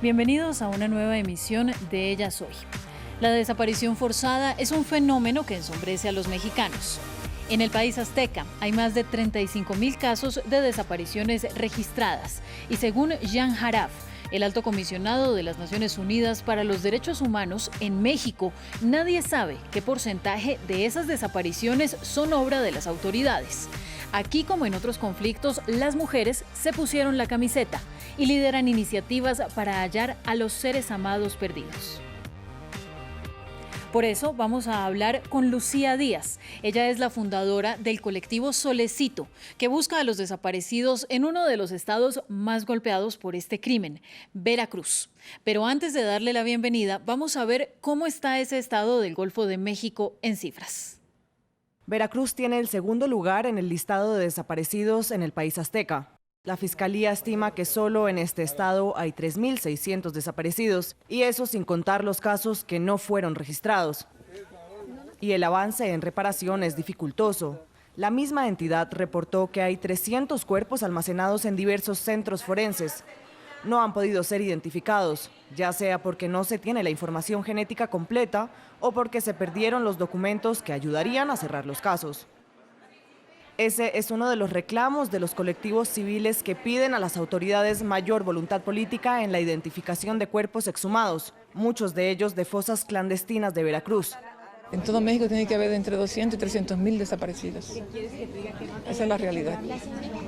Bienvenidos a una nueva emisión de Ellas Hoy. La desaparición forzada es un fenómeno que ensombrece a los mexicanos. En el país azteca hay más de 35.000 casos de desapariciones registradas y según Jan Jaraf, el alto comisionado de las Naciones Unidas para los Derechos Humanos, en México nadie sabe qué porcentaje de esas desapariciones son obra de las autoridades. Aquí, como en otros conflictos, las mujeres se pusieron la camiseta y lideran iniciativas para hallar a los seres amados perdidos. Por eso vamos a hablar con Lucía Díaz. Ella es la fundadora del colectivo Solecito, que busca a los desaparecidos en uno de los estados más golpeados por este crimen, Veracruz. Pero antes de darle la bienvenida, vamos a ver cómo está ese estado del Golfo de México en cifras. Veracruz tiene el segundo lugar en el listado de desaparecidos en el país azteca. La Fiscalía estima que solo en este estado hay 3.600 desaparecidos, y eso sin contar los casos que no fueron registrados. Y el avance en reparación es dificultoso. La misma entidad reportó que hay 300 cuerpos almacenados en diversos centros forenses. No han podido ser identificados, ya sea porque no se tiene la información genética completa o porque se perdieron los documentos que ayudarían a cerrar los casos. Ese es uno de los reclamos de los colectivos civiles que piden a las autoridades mayor voluntad política en la identificación de cuerpos exhumados, muchos de ellos de fosas clandestinas de Veracruz. En todo México tiene que haber entre 200 y 300 mil desaparecidos. Esa es la realidad.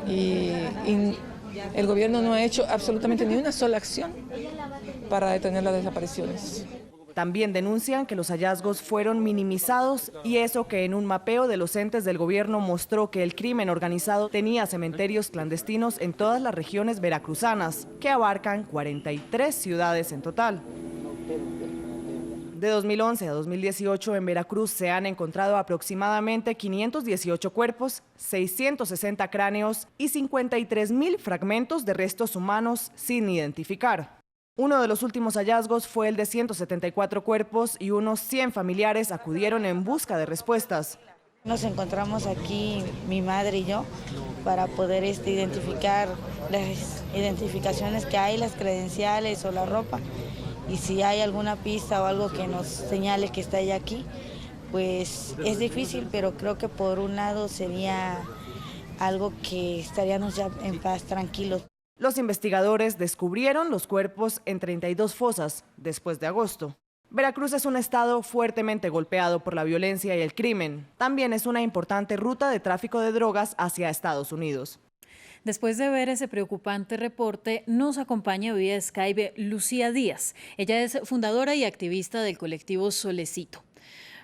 Y el gobierno no ha hecho absolutamente ni una sola acción para detener las desapariciones. También denuncian que los hallazgos fueron minimizados, y eso que en un mapeo de los entes del gobierno mostró que el crimen organizado tenía cementerios clandestinos en todas las regiones veracruzanas, que abarcan 43 ciudades en total. De 2011 a 2018 en Veracruz se han encontrado aproximadamente 518 cuerpos, 660 cráneos y 53.000 fragmentos de restos humanos sin identificar. Uno de los últimos hallazgos fue el de 174 cuerpos, y unos 100 familiares acudieron en busca de respuestas. Nos encontramos aquí, mi madre y yo, para poder identificar las identificaciones que hay, las credenciales o la ropa. Y si hay alguna pista o algo que nos señale que está ella aquí, pues es difícil, pero creo que por un lado sería algo que estaríamos ya en paz, tranquilos. Los investigadores descubrieron los cuerpos en 32 fosas después de agosto. Veracruz es un estado fuertemente golpeado por la violencia y el crimen. También es una importante ruta de tráfico de drogas hacia Estados Unidos. Después de ver ese preocupante reporte, nos acompaña vía Skype Lucía Díaz. Ella es fundadora y activista del colectivo Solecito.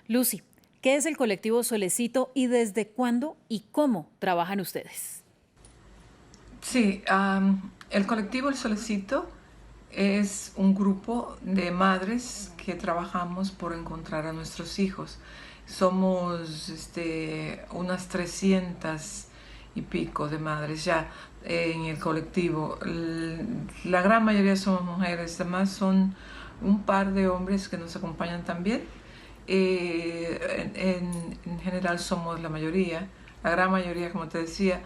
Lucy, ¿qué es el colectivo Solecito y desde cuándo y cómo trabajan ustedes? Sí, el colectivo El Solecito es un grupo de madres que trabajamos por encontrar a nuestros hijos. Somos unas 300 y pico de madres ya en el colectivo. La gran mayoría somos mujeres, además son un par de hombres que nos acompañan también. En general somos la mayoría, la gran mayoría, como te decía.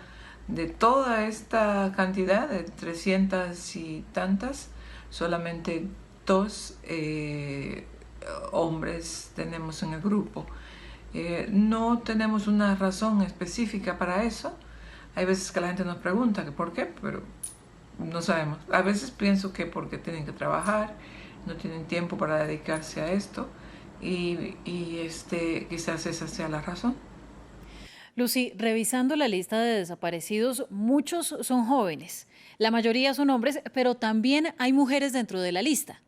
De toda esta cantidad de 300 y tantas, solamente 2 hombres tenemos en el grupo. No tenemos una razón específica para eso. Hay veces que la gente nos pregunta que por qué, pero no sabemos. A veces pienso que porque tienen que trabajar, no tienen tiempo para dedicarse a esto, y quizás esa sea la razón. Lucy, revisando la lista de desaparecidos, muchos son jóvenes. La mayoría son hombres, pero también hay mujeres dentro de la lista.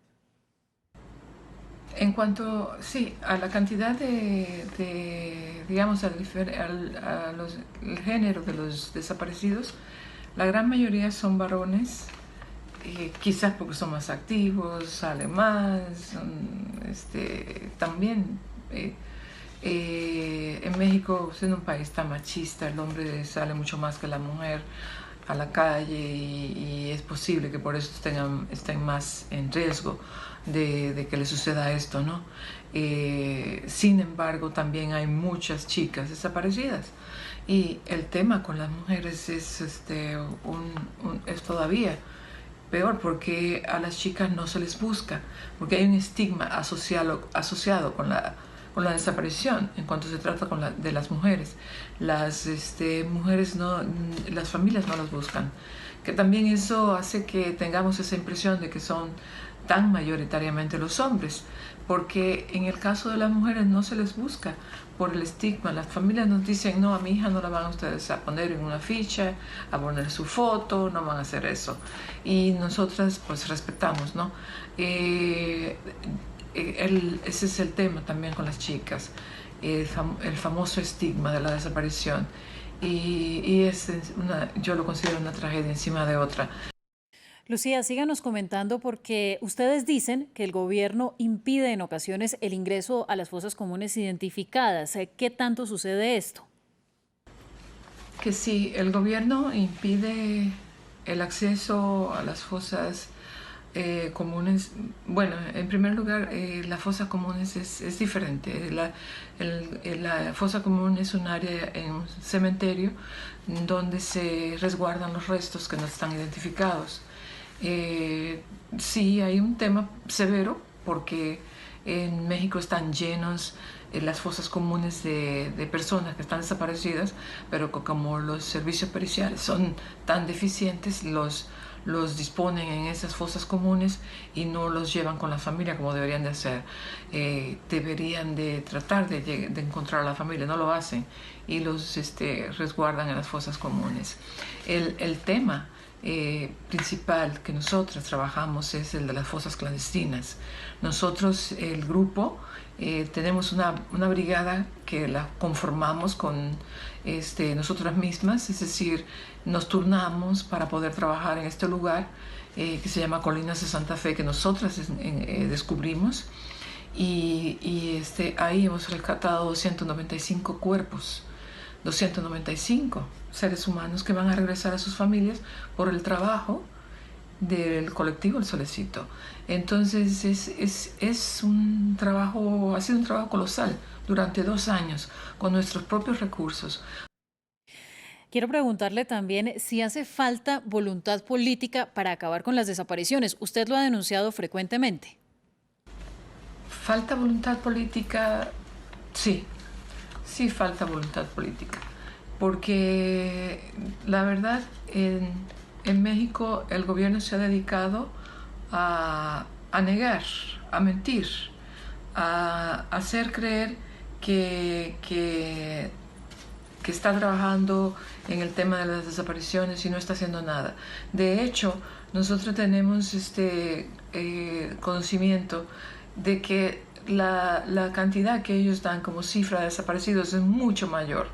En cuanto, sí, a la cantidad digamos, el género de los desaparecidos, la gran mayoría son varones, quizás porque son más activos, salen más, también. En México, siendo un país tan machista, el hombre sale mucho más que la mujer a la calle, y es posible que por eso estén más en riesgo de que le suceda esto, ¿no? Sin embargo, también hay muchas chicas desaparecidas, y el tema con las mujeres es todavía peor, porque a las chicas no se les busca, porque hay un estigma asociado con la desaparición en cuanto se trata de las mujeres. Las mujeres las familias no las buscan, que también eso hace que tengamos esa impresión de que son tan mayoritariamente los hombres, porque en el caso de las mujeres no se les busca por el estigma. Las familias nos dicen, no, a mi hija no la van ustedes a poner en una ficha, a poner su foto, no van a hacer eso. Y nosotras pues respetamos, ¿no? Ese es el tema también con las chicas, el famoso estigma de la desaparición. Y yo lo considero una tragedia encima de otra. Lucía, síganos comentando porque ustedes dicen que el gobierno impide en ocasiones el ingreso a las fosas comunes identificadas. ¿Qué tanto sucede esto? Que sí, el gobierno impide el acceso a las fosas comunes. Bueno, en primer lugar, las fosas comunes es diferente. La fosa común es un área en un cementerio donde se resguardan los restos que no están identificados. Sí, hay un tema severo porque en México están llenos las fosas comunes de personas que están desaparecidas, pero como los servicios periciales son tan deficientes, los disponen en esas fosas comunes y no los llevan con la familia como deberían de hacer. Deberían de tratar de encontrar a la familia, no lo hacen y los resguardan en las fosas comunes. El tema principal que nosotros trabajamos es el de las fosas clandestinas. Nosotros, el grupo, tenemos una brigada que la conformamos con nosotras mismas, es decir, nos turnamos para poder trabajar en este lugar que se llama Colinas de Santa Fe, que nosotras descubrimos, y ahí hemos rescatado 295 cuerpos, 295 seres humanos que van a regresar a sus familias por el trabajo del colectivo El Solecito. Entonces es un trabajo, ha sido un trabajo colosal durante 2 años con nuestros propios recursos. Quiero preguntarle también si hace falta voluntad política para acabar con las desapariciones. Usted lo ha denunciado frecuentemente. ¿Falta voluntad política? Sí falta voluntad política. Porque la verdad, en México el gobierno se ha dedicado a negar, a mentir, a hacer creer que está trabajando en el tema de las desapariciones y no está haciendo nada. De hecho, nosotros tenemos conocimiento de que la cantidad que ellos dan como cifra de desaparecidos es mucho mayor.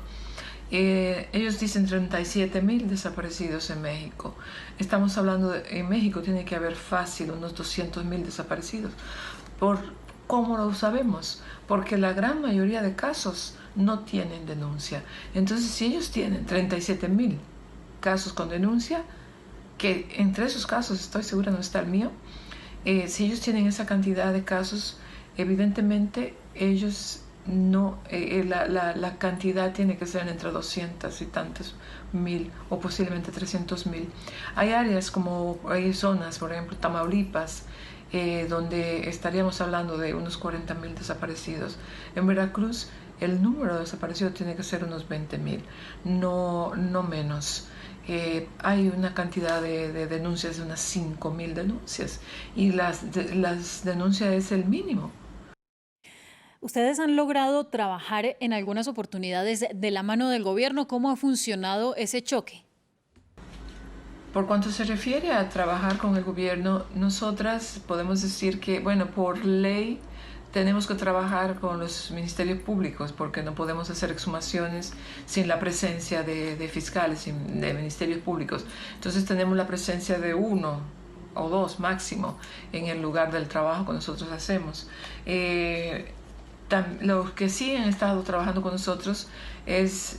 Ellos dicen 37,000 desaparecidos en México. Estamos hablando en México tiene que haber fácil unos 200,000 desaparecidos. ¿Cómo lo sabemos? Porque la gran mayoría de casos no tienen denuncia. Entonces, si ellos tienen 37,000 casos con denuncia, que entre esos casos estoy segura no está el mío, si ellos tienen esa cantidad de casos, evidentemente ellos no, la cantidad tiene que ser entre 200 y tantos mil o posiblemente 300,000. Hay áreas hay zonas, por ejemplo Tamaulipas, donde estaríamos hablando de unos 40,000 desaparecidos. En Veracruz el número de desaparecidos tiene que ser unos 20,000, no menos. Hay una cantidad de denuncias, de unas 5,000 denuncias, y las denuncias es el mínimo. Ustedes han logrado trabajar en algunas oportunidades de la mano del gobierno. ¿Cómo ha funcionado ese choque? Por cuanto se refiere a trabajar con el gobierno, nosotras podemos decir que, bueno, por ley tenemos que trabajar con los ministerios públicos porque no podemos hacer exhumaciones sin la presencia de fiscales y de ministerios públicos. Entonces tenemos la presencia de 1 o 2 máximo en el lugar del trabajo que nosotros hacemos. Los que sí han estado trabajando con nosotros es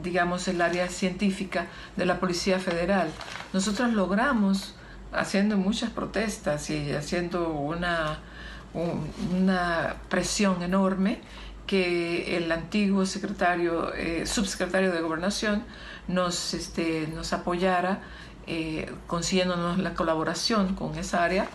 digamos, el área científica de la Policía Federal. Nosotros logramos, haciendo muchas protestas y haciendo una presión enorme, que el antiguo subsecretario de Gobernación nos apoyara consiguiéndonos la colaboración con esa área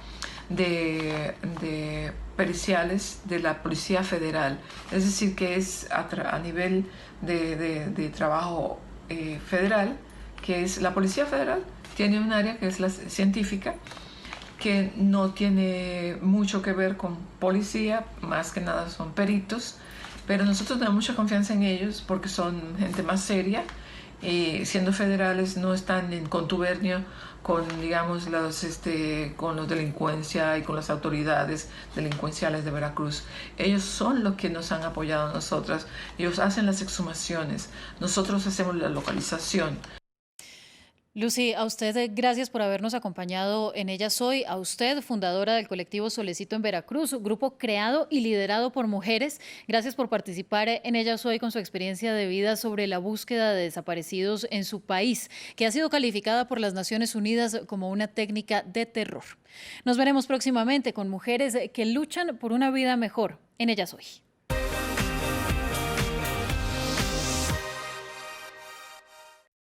de periciales de la Policía Federal. Es decir, que es a nivel de trabajo federal, que es la Policía Federal, tiene un área que es la científica, que no tiene mucho que ver con policía, más que nada son peritos, pero nosotros tenemos mucha confianza en ellos porque son gente más seria y siendo federales no están en contubernio con, digamos, con los delincuencia y con las autoridades delincuenciales de Veracruz. Ellos son los que nos han apoyado a nosotras. Ellos hacen las exhumaciones, nosotros hacemos la localización. Lucy, a usted gracias por habernos acompañado en Ellas Hoy. A usted, fundadora del colectivo Solecito en Veracruz, grupo creado y liderado por mujeres. Gracias por participar en Ellas Hoy con su experiencia de vida sobre la búsqueda de desaparecidos en su país, que ha sido calificada por las Naciones Unidas como una técnica de terror. Nos veremos próximamente con mujeres que luchan por una vida mejor en Ellas Hoy.